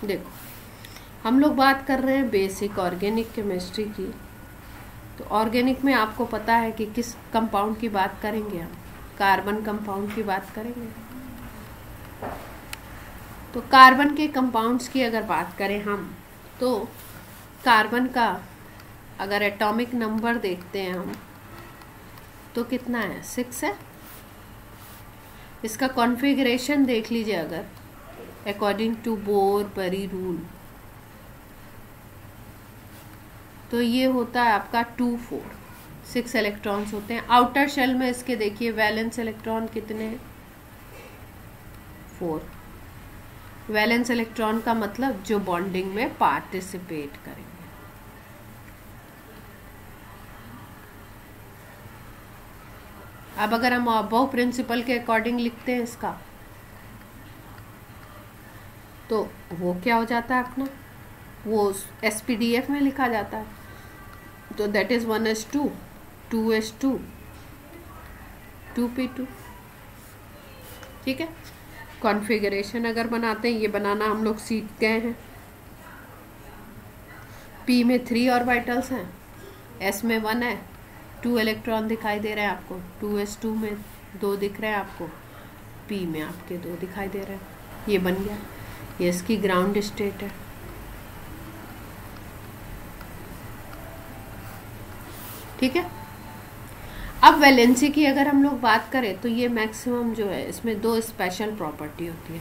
देखो, हम लोग बात कर रहे हैं बेसिक ऑर्गेनिक केमिस्ट्री की। तो ऑर्गेनिक में आपको पता है कि किस कंपाउंड की बात करेंगे हम? कार्बन कंपाउंड की बात करेंगे। तो कार्बन के कंपाउंड्स की अगर बात करें हम, तो कार्बन का अगर एटॉमिक नंबर देखते हैं हम, तो कितना है? 6 है। इसका कॉन्फ़िगरेशन देख लीजिए अगर अकॉर्डिंग टू बोर-पेरी रूल, तो ये होता है आपका 2-4, 6 इलेक्ट्रॉन्स होते हैं। आउटर शेल में इसके देखिए वैलेंस इलेक्ट्रॉन कितने हैं? 4। वैलेंस इलेक्ट्रॉन का मतलब जो बॉन्डिंग में पार्टिसिपेट करेंगे। अब अगर हम अबव प्रिंसिपल के अकॉर्डिंग लिखते हैं इसका, तो वो क्या हो जाता है अपना? वो SPDF में लिखा जाता है। तो that is 1s2, 2s2, 2p2। ठीक है। कॉन्फ़िगरेशन अगर बनाते हैं, ये बनाना हम लोग सीख गए हैं। P में 3 ऑर्बिटल्स हैं, S में 1 है, 2 इलेक्ट्रॉन दिखाई दे रहे हैं आपको, 2s2 में 2 दिख रहे हैं आपको, P में आपके 2 दिखाई दे रहे हैं। ये बन गया, ये इसकी ग्राउंड स्टेट है। ठीक है। अब वैलेंसी की अगर हम लोग बात करें, तो ये मैक्सिमम जो है, इसमें 2 स्पेशल प्रॉपर्टी होती है।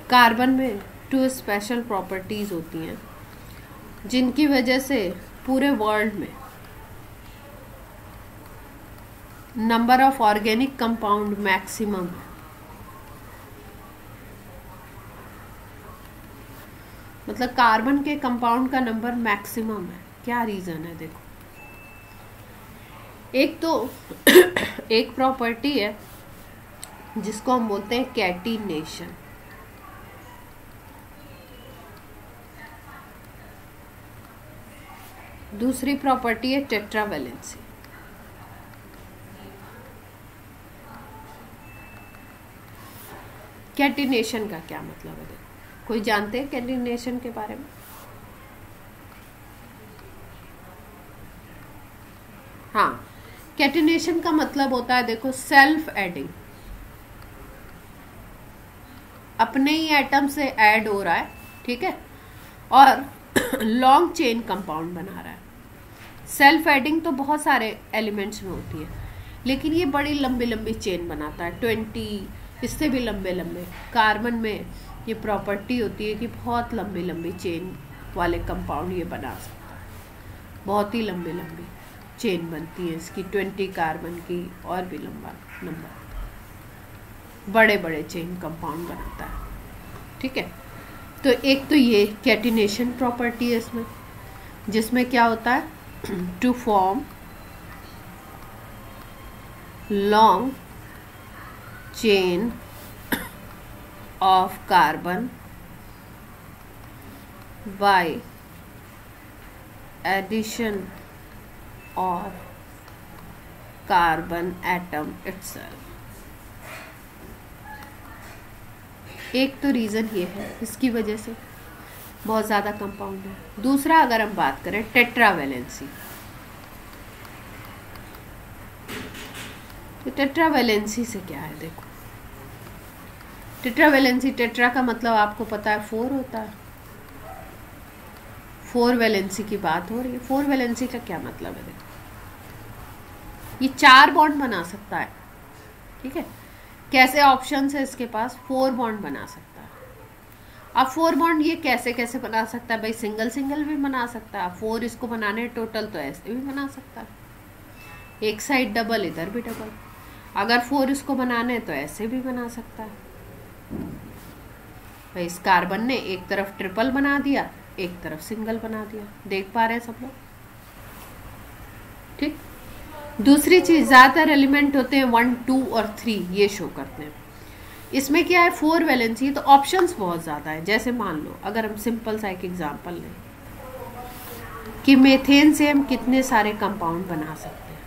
कार्बन में 2 स्पेशल प्रॉपर्टीज होती हैं, जिनकी वजह से पूरे वर्ल्ड में number of organic compound maximum है। मतलब कार्बन के कंपाउंड का नंबर मैक्सिमम है। क्या रीजन है? देखो, एक तो एक प्रॉपर्टी है जिसको हम बोलते हैं कैटिनेशन। दूसरी प्रॉपर्टी है टेट्रावैलेंसी। कैटिनेशन का क्या मतलब है? देखो, कोई जानते हैं कैटिनेशन के बारे में? हाँ, कैटिनेशन का मतलब होता है, देखो, सेल्फ एडिंग। अपने ही एटम से ऐड हो रहा है, ठीक है, और लॉन्ग चेन कंपाउंड बना रहा है। सेल्फ एडिंग तो बहुत सारे एलिमेंट्स में होती है, लेकिन ये बड़ी लंबी लंबी चेन बनाता है, 20, इससे भी लंबे लंबे। कार्बन में ये प्रॉपर्टी होती है कि बहुत लंबी लंबी चेन वाले कंपाउंड ये बना सकता है। बहुत ही लंबी लंबी चेन बनती है इसकी, 20 कार्बन की, और भी लंबा नंबर, बड़े बड़े चेन कंपाउंड बनाता है। ठीक है। तो एक तो ये कैटिनेशन प्रॉपर्टी है इसमें, जिसमें क्या होता है? To form long chain of carbon by addition of carbon atom itself। एक तो रीज़न ये है, इसकी वजह से बहुत ज़्यादा कंपाउंड है। दूसरा अगर हम बात करें टेट्रावैलेंसी, तो टेट्रावैलेंसी से क्या है? देखो, टेट्रावैलेंसी, टेट्रा का मतलब आपको पता है 4 होता है। 4 वैलेंसी की बात हो रही है। 4 वैलेंसी का क्या मतलब है? देखो, ये 4 बॉन्ड बना सकता है। ठीक है। कैसे ऑप्शंस है इसके पास? 4 बॉन्ड बना सकता है। अब 4 बॉन्ड ये कैसे कैसे बना सकता है भाई? सिंगल सिंगल भी बना सकता है। 4 इसको बनाने टोटल, तो ऐसे भी बना सकता है, एक साइड डबल, इधर भी डबल। अगर 4 इसको बनाने तो ऐसे भी बना सकता है। भाई इस कार्बन ने एक तरफ ट्रिपल बना दिया, एक तरफ सिंगल बना दिया। देख पा रहे हैं सब लोग? ठीक। दूसरी चीज, ज्यादातर एलिमेंट होते हैं 1, 2 और 3, ये शो करते हैं। इसमें क्या है? 4 वैलेंसी, तो ऑप्शंस बहुत ज्यादा है। जैसे मान लो अगर हम सिंपल सा एक एग्जांपल लें, कि मीथेन से हम कितने सारे कंपाउंड बना सकते हैं।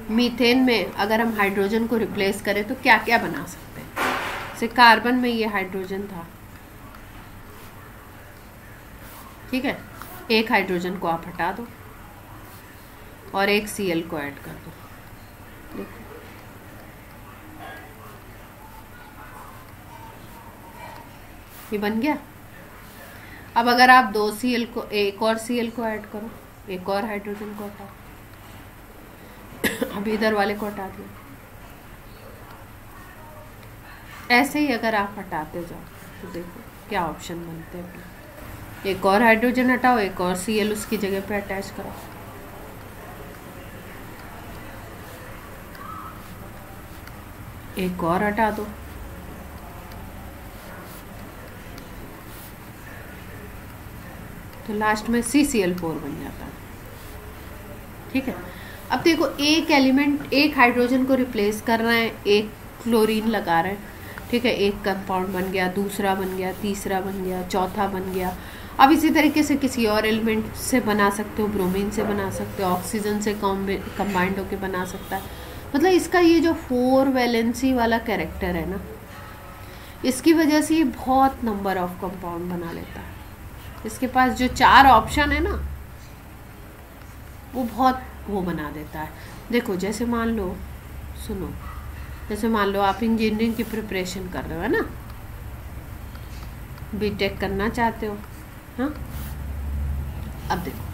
मीथेन में अगर हम हाइड्रोजन को रिप्लेस करें तो क्या क्या बना सकते हैं। जैसे कार्बन में ये हाइड्रोजन था, ठीक है, एक हाइड्रोजन को आप हटा दो और एक Cl को ऐड कर दो। देखो ये बन गया। अब अगर आप दो Cl को, एक और Cl को ऐड करो, एक और हाइड्रोजन को हटाओ, अब इधर वाले को हटा दिया। ऐसे ही अगर आप हटाते जाओ तो देखो क्या ऑप्शन बनते हैं अपने। एक और हाइड्रोजन हटाओ, एक और Cl उसकी जगह पे अटैच करो, एक और हटा दो, तो लास्ट में CCl4 बन जाता है। ठीक है, अब देखो एक एलिमेंट, एक हाइड्रोजन को रिप्लेस कर रहे हैं, एक क्लोरीन लगा रहे हैं, ठीक है, एक कंपाउंड बन गया, दूसरा बन गया, तीसरा बन गया, चौथा बन गया। अब इसी तरीके से किसी और एलिमेंट से बना सकते हो, ब्रोमीन से बना सकते हो, ऑक्सीजन से कंबाइंड होके बना सकता है। मतलब इसका ये जो 4 वैलेंसी वाला कैरेक्टर है ना, इसकी वजह से ये बहुत नंबर ऑफ कंपाउंड बना लेता है। इसके पास जो 4 ऑप्शन है ना, वो बहुत वो बना देता है। देखो जैसे मान लो, सुनो, जैसे मान लो आप इंजीनियरिंग की प्रिपरेशन कर रहे हो, है ना, बीटेक करना चाहते हो, हाँ। अब देखो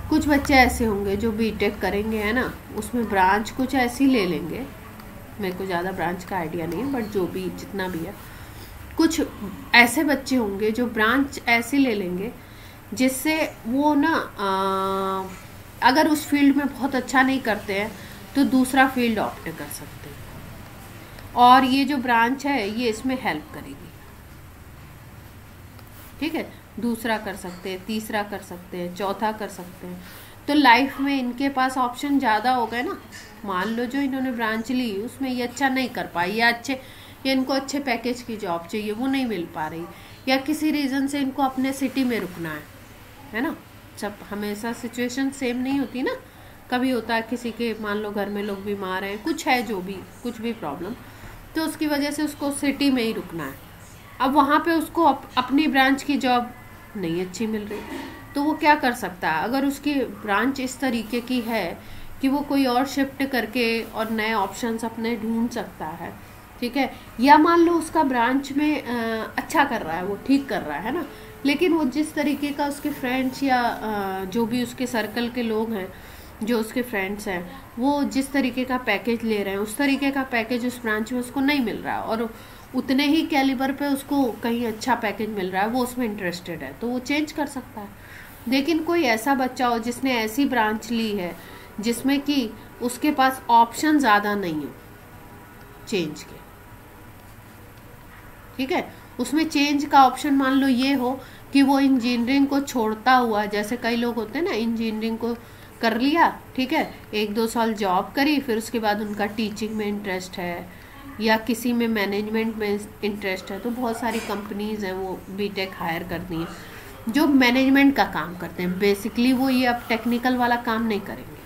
कुछ बच्चे ऐसे होंगे जो बीटेक करेंगे, है ना, उसमें ब्रांच कुछ ऐसी ले लेंगे, मेरे को ज़्यादा ब्रांच का आइडिया नहीं है, बट जो भी जितना भी है, कुछ ऐसे बच्चे होंगे जो ब्रांच ऐसी ले लेंगे जिससे वो ना अगर उस फील्ड में बहुत अच्छा नहीं करते हैं तो दूसरा फील्ड ऑप्ट कर सकते हैं, और ये जो ब्रांच है ये इसमें हेल्प करेगी। ठीक है, दूसरा कर सकते हैं, तीसरा कर सकते हैं, चौथा कर सकते हैं। तो लाइफ में इनके पास ऑप्शन ज़्यादा हो गए ना। मान लो जो इन्होंने ब्रांच ली उसमें ये अच्छा नहीं कर पाई, या इनको अच्छे पैकेज की जॉब चाहिए, वो नहीं मिल पा रही, या किसी रीज़न से इनको अपने सिटी में रुकना है ना। सब हमेशा सिचुएशन सेम नहीं होती ना, कभी होता है किसी के, मान लो घर में लोग बीमार हैं, कुछ है, जो भी कुछ भी प्रॉब्लम, तो उसकी वजह से उसको सिटी में ही रुकना है। अब वहाँ पे उसको अपनी ब्रांच की जॉब नहीं अच्छी मिल रही, तो वो क्या कर सकता है, अगर उसकी ब्रांच इस तरीके की है कि वो कोई और शिफ्ट करके और नए ऑप्शंस अपने ढूंढ सकता है, ठीक है। या मान लो उसका ब्रांच में अच्छा कर रहा है, वो ठीक कर रहा है ना, लेकिन वो जिस तरीके का उसके फ्रेंड्स या जो भी उसके सर्कल के लोग हैं, जो उसके फ्रेंड्स हैं, वो जिस तरीके का पैकेज ले रहे हैं, उस तरीके का पैकेज उस ब्रांच में उसको नहीं मिल रहा है, और उतने ही कैलिबर पे उसको कहीं अच्छा पैकेज मिल रहा है, वो उसमें इंटरेस्टेड है, तो वो चेंज कर सकता है। लेकिन कोई ऐसा बच्चा हो जिसने ऐसी ब्रांच ली है जिसमें कि उसके पास ऑप्शन ज़्यादा नहीं हो चेंज के, ठीक है, उसमें चेंज का ऑप्शन मान लो ये हो कि वो इंजीनियरिंग को छोड़ता हुआ, जैसे कई लोग होते हैं ना, इंजीनियरिंग को कर लिया, ठीक है, 1-2 साल जॉब करी, फिर उसके बाद उनका टीचिंग में इंटरेस्ट है या किसी में मैनेजमेंट में इंटरेस्ट है, तो बहुत सारी कंपनीज हैं वो बीटेक हायर करती हैं जो मैनेजमेंट का काम करते हैं। बेसिकली वो ये अब टेक्निकल वाला काम नहीं करेंगे,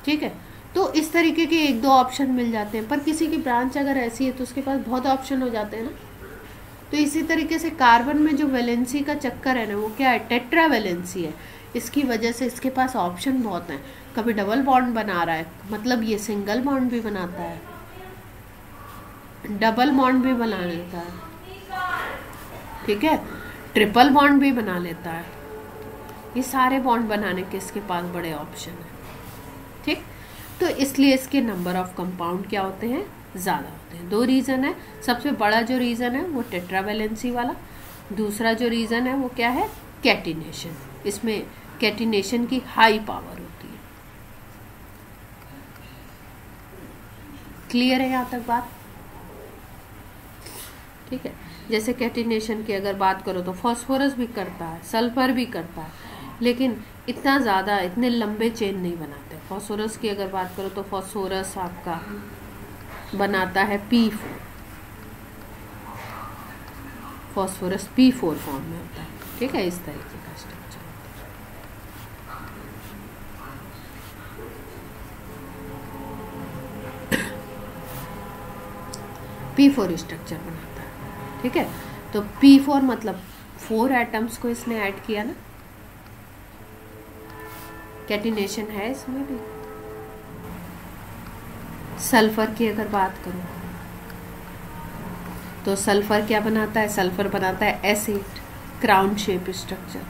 ठीक है। तो इस तरीके के 1-2 ऑप्शन मिल जाते हैं, पर किसी की ब्रांच अगर ऐसी है तो उसके पास बहुत ऑप्शन हो जाते हैं ना। तो इसी तरीके से कार्बन में जो वैलेंसी का चक्कर है ना, वो क्या है, टेट्रा वैलेंसी है। इसकी वजह से इसके पास ऑप्शन बहुत हैं। कभी डबल बॉन्ड बना रहा है, मतलब ये सिंगल बॉन्ड भी बनाता है, डबल बॉन्ड भी बना लेता है, ठीक है, ट्रिपल बॉन्ड भी बना लेता है। ये सारे बॉन्ड बनाने के इसके पास बड़े ऑप्शन हैं, ठीक। तो इसलिए इसके नंबर ऑफ कंपाउंड क्या होते हैं, ज़्यादा होते हैं। 2 रीज़न है। सबसे बड़ा जो रीज़न है वो टेट्रावैलेंसी वाला, दूसरा जो रीज़न है वो क्या है, कैटिनेशन। इसमें कैटिनेशन की हाई पावर होती है। क्लियर है यहाँ तक बात, ठीक है। जैसे कैटिनेशन की अगर बात करो तो फॉस्फोरस भी करता है, सल्फर भी करता है, लेकिन इतना ज़्यादा, इतने लंबे चेन नहीं बनाते। फॉस्फोरस की अगर बात करो तो फॉस्फोरस आपका बनाता है P4, फॉस्फोरस P4 फॉर्म में होता है, ठीक है, इस तरीके का स्ट्रक्चर होता P4 स्ट्रक्चर बनाता है। ठीक है, तो P4 मतलब 4 एटम्स को इसने ऐड किया ना, कैटिनेशन है इसमें भी। सल्फर की अगर बात करूं तो सल्फर क्या बनाता है, सल्फर बनाता है S8 क्राउन शेप स्ट्रक्चर।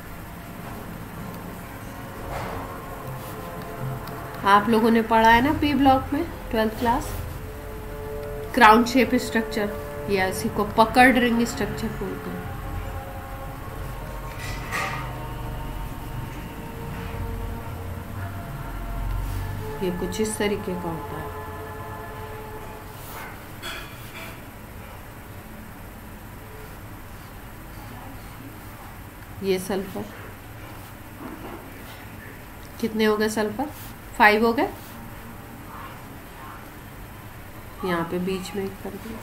आप लोगों ने पढ़ा है ना P ब्लॉक में 12th class, crown shape structure, या इसी को पकड़ रिंग स्ट्रक्चर बोलते हैं। ये कुछ इस तरीके का होता है। ये सल्फर, कितने हो गए सल्फर, 5 हो गए। यहाँ पे बीच में कर दिया।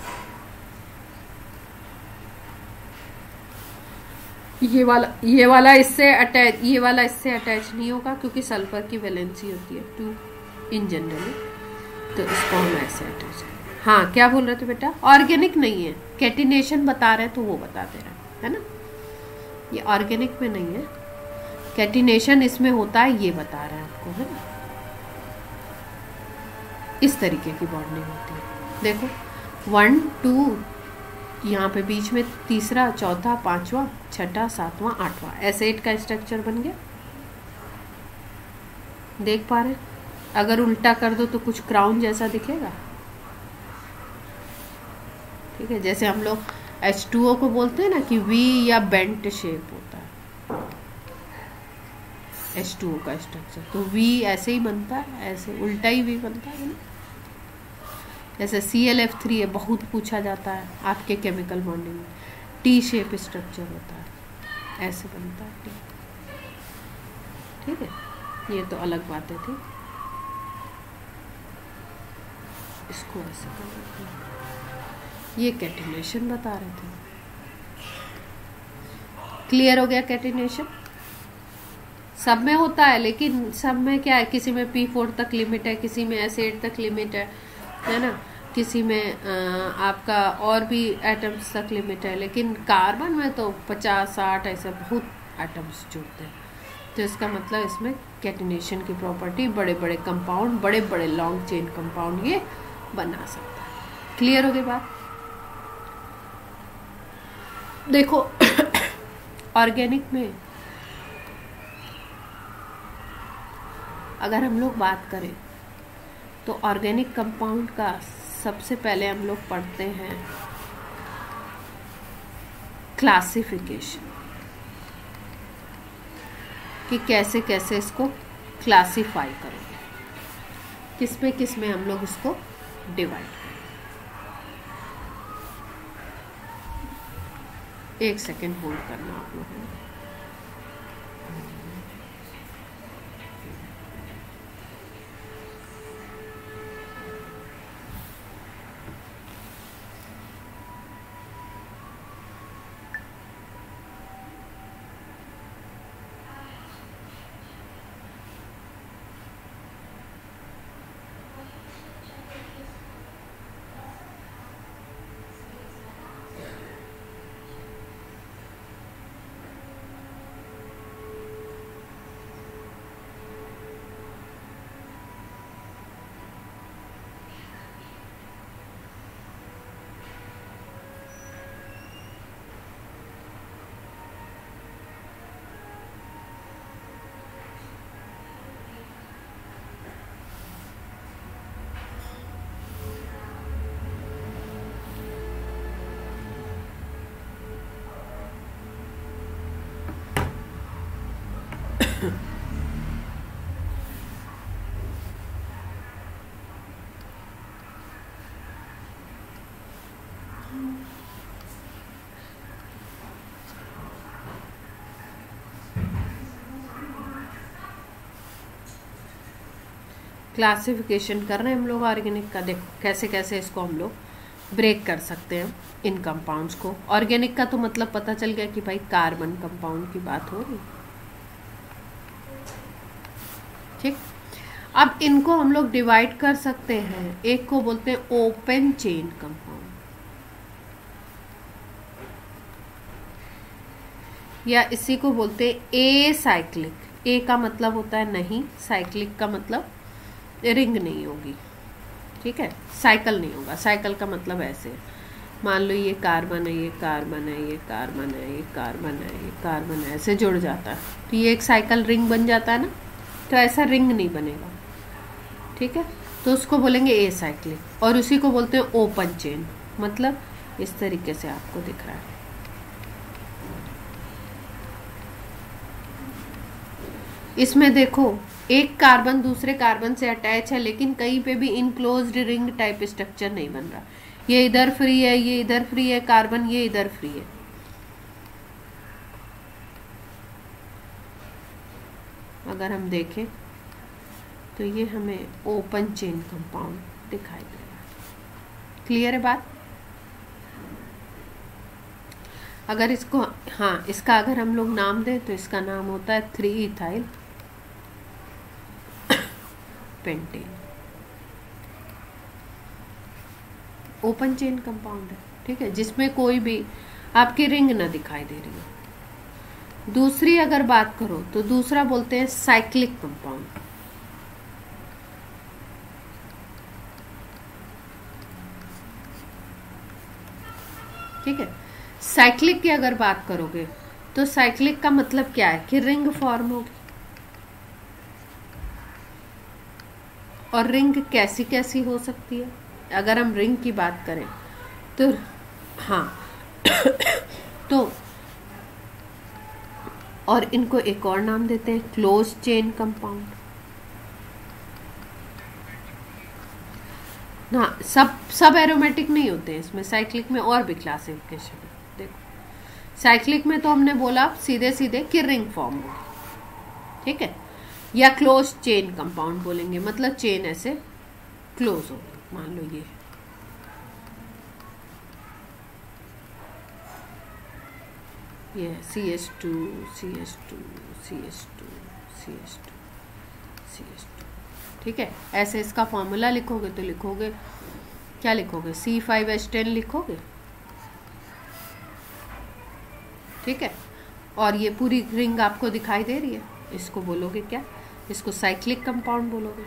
ये वाला इससे अटैच, ये वाला इससे अटैच नहीं होगा क्योंकि सल्फर की वैलेंसी होती है 2 इन जनरली, तो इसको हम ऐसे अटैच है। हाँ, क्या बोल रहे थे बेटा, ऑर्गेनिक नहीं है, कैटिनेशन बता रहे तो वो बता दे रहे है ना, ये ऑर्गेनिक में नहीं है, कैटिनेशन इसमें होता है, ये बता रहे हैं आपको, है ना। इस तरीके की बॉन्डिंग होती है। देखो 1 2, यहाँ पे बीच में तीसरा, चौथा, पांचवा, छठा, सातवां, आठवां, S8 का स्ट्रक्चर बन गया। देख पा रहे, अगर उल्टा कर दो तो कुछ क्राउन जैसा दिखेगा। ठीक है, जैसे हम लोग H2O को बोलते हैं ना कि V या बेंट शेप होता है H2O का स्ट्रक्चर, तो V ऐसे ही बनता है, ऐसे उल्टा ही V बनता है ना। जैसे ClF3 है, बहुत पूछा जाता है आपके केमिकल बॉन्डिंग में, T शेप स्ट्रक्चर होता है, ऐसे बनता है T। ठीक है, ये तो अलग बातें थी, इसको ऐसे कर देते हैं। ये कैटिनेशन बता रहे थे। क्लियर हो गया कैटिनेशन? सब में होता है, लेकिन सब में क्या है, किसी में P4 तक लिमिट है, किसी में S8 तक लिमिट है ना, किसी में आपका और भी एटम्स तक लिमिट है, लेकिन कार्बन में तो 50-60 ऐसे बहुत एटम्स जुड़ते हैं। तो इसका मतलब इसमें कैटिनेशन की प्रॉपर्टी, बड़े बड़े कंपाउंड, बड़े बड़े लॉन्ग चेन कंपाउंड ये बना सकता है। क्लियर हो गई बात? देखो ऑर्गेनिक में अगर हम लोग बात करें तो ऑर्गेनिक कंपाउंड का सबसे पहले हम लोग पढ़ते हैं क्लासिफिकेशन, कि कैसे कैसे इसको क्लासिफाई करोगे, किस में हम लोग इसको डिवाइड करें। एक सेकेंड होल्ड करना आप लोगों ने। क्लासिफिकेशन कर रहे हैं हम लोग ऑर्गेनिक का। देखो कैसे कैसे इसको हम लोग ब्रेक कर सकते हैं इन कंपाउंड्स को। ऑर्गेनिक का तो मतलब पता चल गया कि भाई कार्बन कंपाउंड की बात हो रही। ठीक, अब इनको हम लोग डिवाइड कर सकते हैं। एक को बोलते हैं ओपन चेन कंपाउंड, या इसी को बोलते हैं ए साइक्लिक। ए का मतलब होता है नहीं, साइक्लिक का मतलब रिंग नहीं होगी, ठीक है, साइकिल नहीं होगा। साइकिल का मतलब ऐसे, मान लो ये कार्बन है, ये कार्बन है, ये कार्बन है, ये कार्बन है, ये कार्बन है, ऐसे जुड़ जाता है तो ये एक साइकिल रिंग बन जाता है ना। तो ऐसा रिंग नहीं बनेगा, ठीक है, तो उसको बोलेंगे ए साइक्लिक। और उसी को बोलते हैं ओपन चेन, मतलब इस तरीके से आपको दिख रहा है। इसमें देखो एक कार्बन दूसरे कार्बन से अटैच है, लेकिन कहीं पे भी इनक्लोज्ड रिंग टाइप स्ट्रक्चर नहीं बन रहा। ये इधर फ्री है, ये इधर फ्री है कार्बन, ये इधर फ्री है। अगर हम देखें तो ये हमें ओपन चेन कंपाउंड दिखाई दे रहा है। क्लियर है बात? अगर इसको, हाँ, इसका अगर हम लोग नाम दें तो इसका नाम होता है 3-इथाइल पेंटेन। ओपन चेन कंपाउंड है, ठीक है, जिसमें कोई भी आपकी रिंग ना दिखाई दे रही है। दूसरी अगर बात करो तो दूसरा बोलते हैं साइक्लिक कंपाउंड। ठीक है, साइक्लिक की अगर बात करोगे तो साइक्लिक का मतलब क्या है कि रिंग फॉर्म होगी। और रिंग कैसी कैसी हो सकती है? अगर हम रिंग की बात करें तो हाँ तो और इनको एक और नाम देते हैं क्लोज चेन कंपाउंड। हाँ, सब एरोमेटिक नहीं होते हैं इसमें, साइक्लिक में और भी क्लासिफिकेशन है। देखो साइक्लिक में तो हमने बोला सीधे सीधे कि रिंग फॉर्म होगी, ठीक है, या क्लोज चेन कंपाउंड बोलेंगे, मतलब चेन ऐसे क्लोज होगी। मान लो ये CH2 CH2 CH2 CH2 CH2, ठीक है। ऐसे इसका फॉर्मूला लिखोगे तो लिखोगे, क्या लिखोगे, C5H10 लिखोगे, ठीक है। और ये पूरी रिंग आपको दिखाई दे रही है, इसको बोलोगे क्या, इसको साइक्लिक कंपाउंड बोलोगे।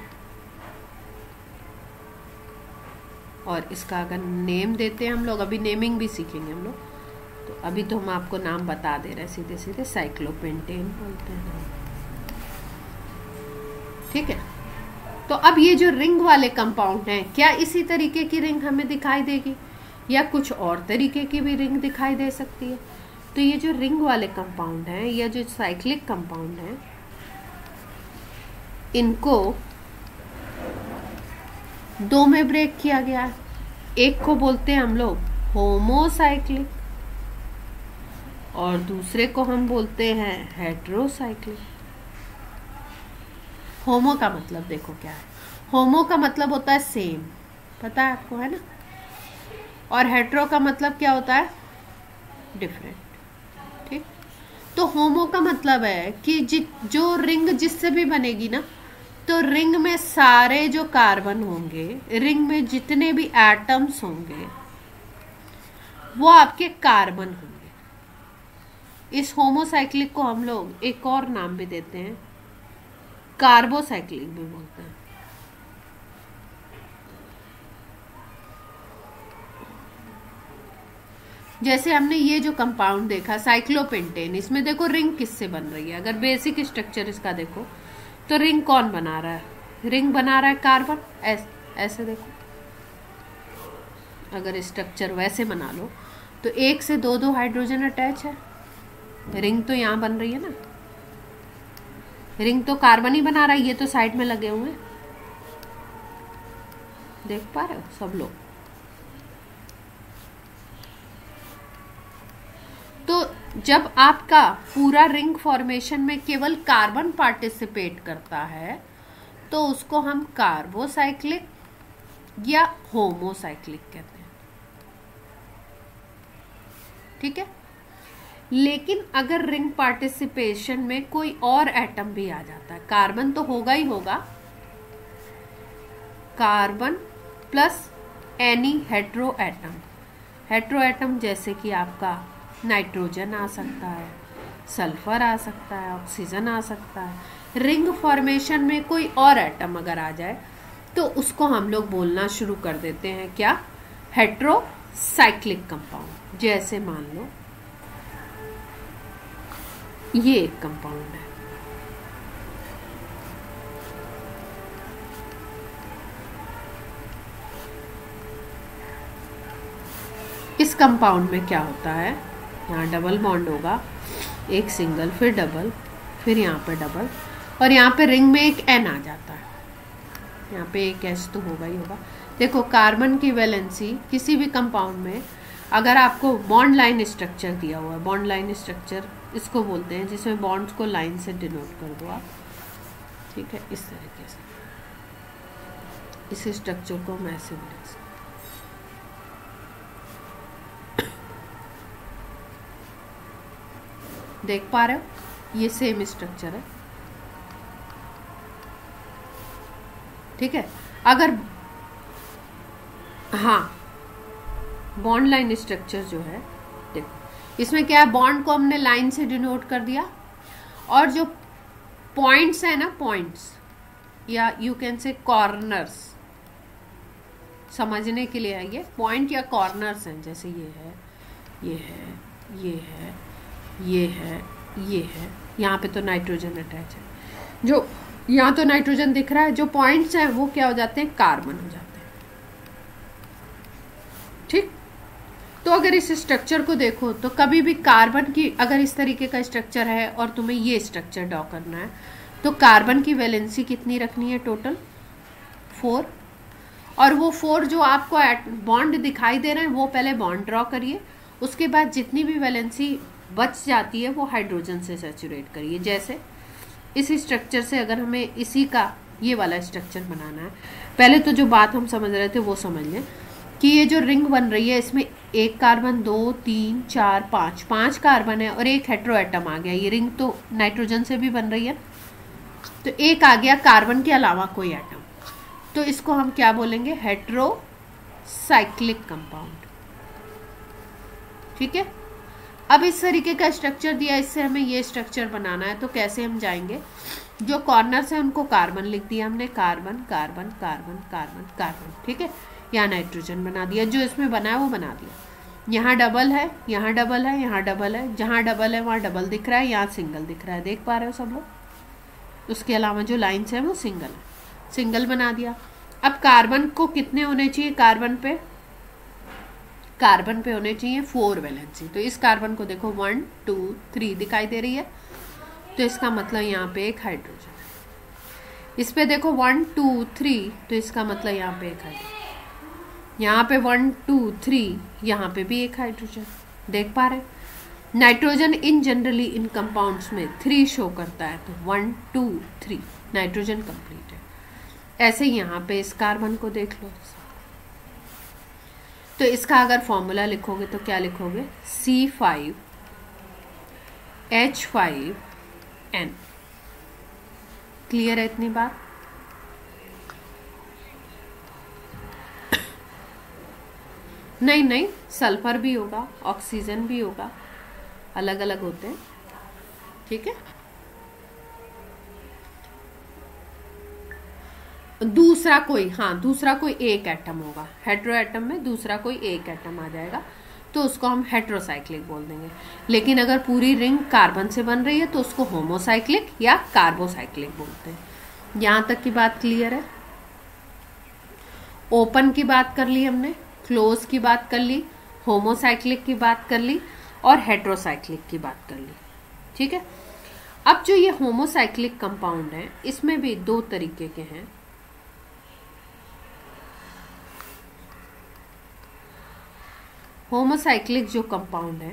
और इसका अगर नेम देते हैं हम लोग, अभी नेमिंग भी सीखेंगे हम लोग, तो अभी तो हम आपको नाम बता दे रहे हैं सीधे सीधे, साइक्लोपेंटेन बोलते हैं, ठीक है। तो अब ये जो रिंग वाले कंपाउंड हैं, क्या इसी तरीके की रिंग हमें दिखाई देगी या कुछ और तरीके की भी रिंग दिखाई दे सकती है? तो ये जो रिंग वाले कंपाउंड हैं या जो साइक्लिक कंपाउंड हैं, इनको दो में ब्रेक किया गया है। एक को बोलते हैं हम लोग होमोसाइक्लिक और दूसरे को हम बोलते हैं हेट्रोसाइक्लिक। होमो का मतलब देखो क्या है, होमो का मतलब होता है सेम, पता है आपको, है ना। और हेट्रो का मतलब क्या होता है, डिफरेंट, ठीक। तो होमो का मतलब है कि जो रिंग जिससे भी बनेगी ना, तो रिंग में सारे जो कार्बन होंगे, रिंग में जितने भी एटम्स होंगे, वो आपके कार्बन होंगे। इस होमोसाइक्लिक को हम लोग एक और नाम भी देते हैं, कार्बोसाइक्लिक भी बोलते हैं। जैसे हमने ये जो कंपाउंड देखा साइक्लोपेंटेन, इसमें देखो रिंग किससे बन रही है। अगर बेसिक स्ट्रक्चर इसका देखो तो रिंग कौन बना रहा है, रिंग बना रहा है कार्बन, ऐसे देखो। अगर स्ट्रक्चर वैसे बना लो तो एक से दो हाइड्रोजन अटैच है, रिंग तो यहां बन रही है ना, रिंग तो कार्बन ही बना रहा है, ये तो साइड में लगे हुए हैं, देख पा रहे हो सब लोग। तो जब आपका पूरा रिंग फॉर्मेशन में केवल कार्बन पार्टिसिपेट करता है तो उसको हम कार्बोसाइक्लिक या होमोसाइक्लिक कहते हैं, ठीक है। लेकिन अगर रिंग पार्टिसिपेशन में कोई और एटम भी आ जाता है, कार्बन तो होगा ही होगा, carbon plus any hetero atom, hetero atom जैसे कि आपका नाइट्रोजन आ सकता है, सल्फर आ सकता है, ऑक्सीजन आ सकता है। रिंग फॉर्मेशन में कोई और एटम अगर आ जाए तो उसको हम लोग बोलना शुरू कर देते हैं क्या, हेट्रोसाइक्लिक कंपाउंड। जैसे मान लो ये एक कंपाउंड है, इस कंपाउंड में क्या होता है, यहाँ डबल बॉन्ड होगा, एक सिंगल, फिर डबल, फिर यहाँ पे डबल, और यहाँ पे रिंग में एक एन आ जाता है, यहाँ पे एक एच तो होगा ही होगा। देखो कार्बन की वैलेंसी किसी भी कंपाउंड में, अगर आपको बॉन्ड लाइन स्ट्रक्चर दिया हुआ है, बॉन्ड लाइन स्ट्रक्चर इसको बोलते हैं जिसमें बॉन्ड्स को लाइन से डिनोट कर दो आप, ठीक है, इस तरीके से, इस स्ट्रक्चर को मैं ऐसे लिख सकता हूं। देख पा रहे हो, ये सेम स्ट्रक्चर है, ठीक है। अगर हाँ, बॉन्ड लाइन स्ट्रक्चर जो है, देखो इसमें क्या है, बॉन्ड को हमने लाइन से डिनोट कर दिया, और जो पॉइंट्स है ना, पॉइंट्स या यू कैन से कॉर्नर्स, समझने के लिए है ये पॉइंट या कॉर्नर्स हैं, जैसे ये है, ये है, ये है, ये है, ये है, यहाँ पे तो नाइट्रोजन अटैच है, जो यहाँ तो नाइट्रोजन दिख रहा है, जो पॉइंट्स हैं वो क्या हो जाते हैं, कार्बन हो जाते हैं, ठीक। तो अगर इस स्ट्रक्चर को देखो तो कभी भी कार्बन की, अगर इस तरीके का स्ट्रक्चर है और तुम्हें ये स्ट्रक्चर ड्रॉ करना है, तो कार्बन की वैलेंसी कितनी रखनी है, टोटल 4, और वो 4 जो आपको बॉन्ड दिखाई दे रहे हैं वो पहले बॉन्ड ड्रॉ करिए, उसके बाद जितनी भी वैलेंसी बच जाती है वो हाइड्रोजन से सैचुरेट करिए। जैसे इस स्ट्रक्चर से अगर हमें इसी का ये वाला स्ट्रक्चर बनाना है, पहले तो जो बात हम समझ रहे थे वो समझ लें कि ये जो रिंग बन रही है इसमें एक कार्बन, 2, 3, 4, 5 कार्बन है और एक हेट्रो एटम आ गया। ये रिंग तो नाइट्रोजन से भी बन रही है, तो एक आ गया कार्बन के अलावा कोई एटम, तो इसको हम क्या बोलेंगे, हेट्रोसाइक्लिक कंपाउंड, ठीक है। अब इस तरीके का स्ट्रक्चर दिया, इससे हमें ये स्ट्रक्चर बनाना है, तो कैसे हम जाएंगे, जो कॉर्नर्स है उनको कार्बन लिख दिया हमने, carbon carbon carbon carbon carbon, ठीक है। यहाँ नाइट्रोजन बना दिया, जो इसमें बना है वो बना दिया। यहाँ डबल है, यहाँ डबल है, यहाँ डबल है, जहाँ डबल है वहाँ डबल दिख रहा है, यहाँ सिंगल दिख रहा है, देख पा रहे हो सब लोग। उसके अलावा जो लाइन्स है वो सिंगल है, सिंगल बना दिया। अब कार्बन को कितने होने चाहिए, कार्बन पे होने चाहिए 4 वैलेंसी, तो इस कार्बन को देखो 1 2 3 दिखाई दे रही है, तो इसका मतलब यहाँ पे एक हाइड्रोजन है। इस पे देखो 1 2 3, तो इसका मतलब यहाँ पे एक हाइड्रोजन, यहाँ पे 1 2 3, यहाँ पे भी एक हाइड्रोजन, देख पा रहे। Nitrogen in generally in compounds में 3 शो करता है, तो 1 2 3 नाइट्रोजन कंप्लीट है। ऐसे यहाँ पे इस कार्बन को देख लो, तो इसका अगर फॉर्मूला लिखोगे तो क्या लिखोगे, C5H5N। क्लियर है इतनी बात। नहीं, सल्फर भी होगा, ऑक्सीजन भी होगा, अलग अलग होते हैं, ठीक है। दूसरा कोई एक एटम होगा, हेट्रो एटम में दूसरा कोई एक एटम आ जाएगा, तो उसको हम हेट्रोसाइक्लिक बोल देंगे। लेकिन अगर पूरी रिंग कार्बन से बन रही है तो उसको होमोसाइक्लिक या कार्बोसाइक्लिक बोलते हैं। यहाँ तक की बात क्लियर है। ओपन की बात कर ली हमने, क्लोज की बात कर ली, होमोसाइक्लिक की बात कर ली और हेट्रोसाइक्लिक की बात कर ली, ठीक है। अब जो ये होमोसाइक्लिक कंपाउंड है इसमें भी 2 तरीके के हैं। होमोसाइक्लिक जो कंपाउंड है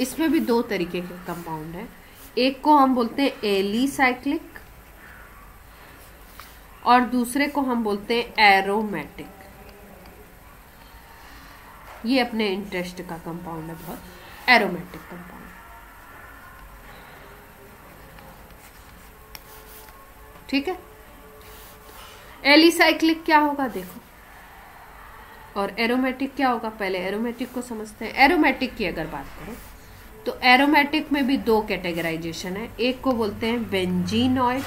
इसमें भी 2 तरीके के कंपाउंड है। एक को हम बोलते हैं एलिसाइक्लिक और दूसरे को हम बोलते हैं एरोमेटिक। ये अपने इंटरेस्ट का कंपाउंड है बहुत, एरोमेटिक कंपाउंड, ठीक है। एलिसाइक्लिक क्या होगा देखो, और एरोमेटिक क्या होगा, पहले एरोमेटिक को समझते हैं। एरोमेटिक की अगर बात करो तो एरोमेटिक में भी दो कैटेगराइजेशन है, एक को बोलते हैं बेंजीनॉइड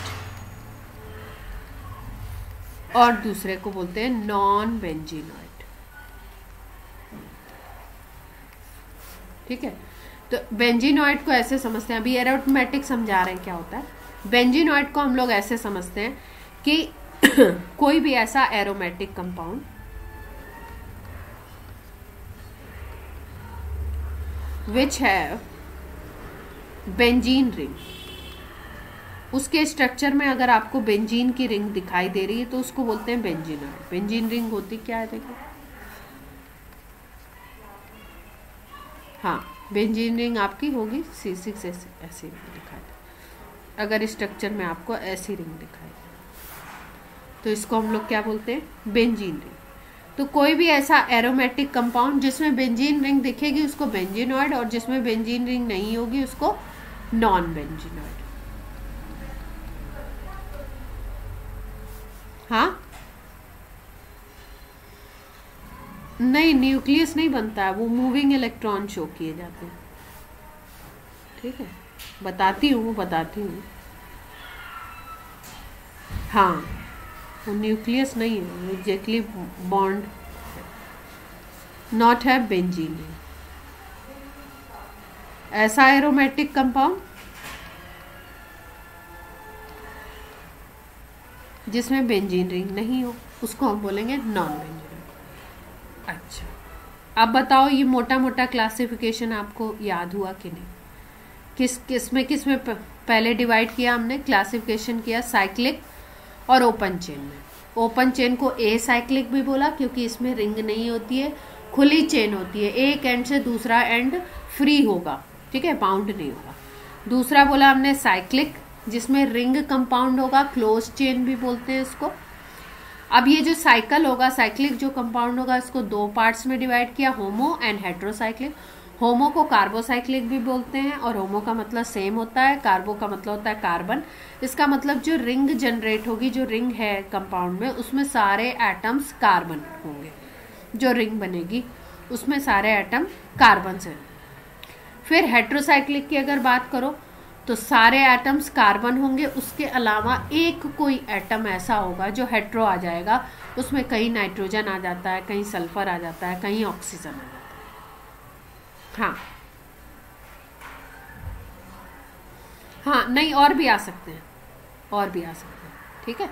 और दूसरे को बोलते हैं नॉन बेंजीनॉइड। ठीक है, तो बेंजीनॉइड को ऐसे समझते हैं, अभी एरोमेटिक समझा रहे हैं क्या होता है। बेंजीनॉइड को हम लोग ऐसे समझते हैं कि कोई भी ऐसा एरोमेटिक कंपाउंड विच है बेंजीन रिंग, उसके स्ट्रक्चर में अगर आपको बेंजीन की रिंग दिखाई दे रही है तो उसको बोलते हैं बेंजीनॉइड। बेंजीन रिंग होती क्या है देखो, हाँ बेंजीन रिंग आपकी होगी C6 ऐसी रिंग दिखाई दे, अगर स्ट्रक्चर में आपको ऐसी रिंग दिखाई दे तो इसको हम लोग क्या बोलते हैं, बेंजीन रिंग। तो कोई भी ऐसा एरोमेटिक कंपाउंड जिसमें बेंजीन रिंग दिखेगी उसको बेंजीनॉइड, और जिसमें बेंजीन रिंग नहीं होगी उसको नॉन बेंजीनॉइड। हाँ नहीं, न्यूक्लियस नहीं बनता है, वो मूविंग इलेक्ट्रॉन शो किए जाते हैं। ठीक है, बताती हूँ हाँ, वो न्यूक्लियस नहीं है, एग्जैक्टली बॉन्ड नॉट है बेंजीन। ऐसा एरोमेटिक कंपाउंड जिसमें बेंजीन रिंग नहीं हो उसको हम बोलेंगे नॉन बेंजीन। अच्छा, अब बताओ ये मोटा मोटा क्लासिफिकेशन आपको याद हुआ कि नहीं? किस में पहले डिवाइड किया हमने, क्लासिफिकेशन किया साइक्लिक और ओपन चेन में। ओपन चेन को ए साइक्लिक भी बोला क्योंकि इसमें रिंग नहीं होती है, खुली चेन होती है, एक एंड से दूसरा एंड फ्री होगा, ठीक है, बाउंड नहीं होगा। दूसरा बोला हमने साइक्लिक, जिसमें रिंग कंपाउंड होगा, क्लोज चेन भी बोलते हैं इसको। अब ये जो साइकिल होगा, साइक्लिक जो कंपाउंड होगा, इसको दो पार्ट्स में डिवाइड किया, होमो एंड हेट्रोसाइक्लिक। होमो को कार्बोसाइक्लिक भी बोलते हैं, और होमो का मतलब सेम होता है, कार्बो का मतलब होता है कार्बन। इसका मतलब जो रिंग जनरेट होगी, जो रिंग है कंपाउंड में, उसमें सारे एटम्स कार्बन होंगे। जो रिंग बनेगी उसमें सारे एटम कार्बन से। फिर हेट्रोसाइक्लिक की अगर बात करो तो सारे एटम्स कार्बन होंगे, उसके अलावा एक कोई एटम ऐसा होगा जो हेट्रो आ जाएगा, उसमें कहीं नाइट्रोजन आ जाता है, कहीं सल्फर आ जाता है, कहीं ऑक्सीजन आ जाता है। हाँ नहीं, और भी आ सकते हैं, ठीक है।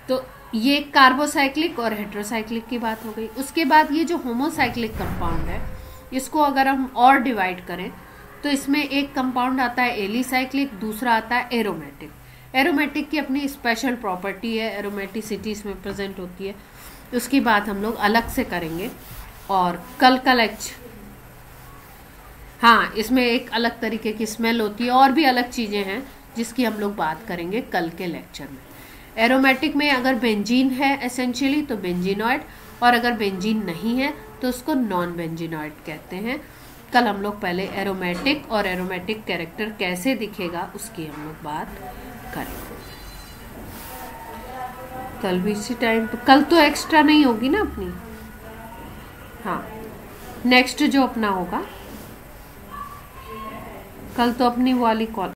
तो ये कार्बोसाइक्लिक और हेट्रोसाइक्लिक की बात हो गई। उसके बाद ये जो होमोसाइक्लिक कंपाउंड है, इसको अगर हम और डिवाइड करें तो इसमें एक कंपाउंड आता है एलिसाइक्लिक, दूसरा आता है एरोमेटिक। एरोमेटिक की अपनी स्पेशल प्रॉपर्टी है, एरोमेटिसिटी इसमें प्रेजेंट होती है, उसकी बात हम लोग अलग से करेंगे। और कल का लेक्चर, हाँ इसमें एक अलग तरीके की स्मेल होती है, और भी अलग चीज़ें हैं जिसकी हम लोग बात करेंगे कल के लेक्चर में। एरोमेटिक में अगर बेंजीन है एसेंशियली तो बेंजीनॉइड, और अगर बेंजीन नहीं है तो उसको नॉन बेंजीनॉइड कहते हैं। कल हम लोग पहले एरोमेटिक और एरोमेटिक कैरेक्टर कैसे दिखेगा उसकी हम लोग बात करेंगे। कल भी इसी टाइम पे, कल तो एक्स्ट्रा नहीं होगी ना अपनी, हाँ नेक्स्ट जो अपना होगा कल तो अपनी वाली कॉल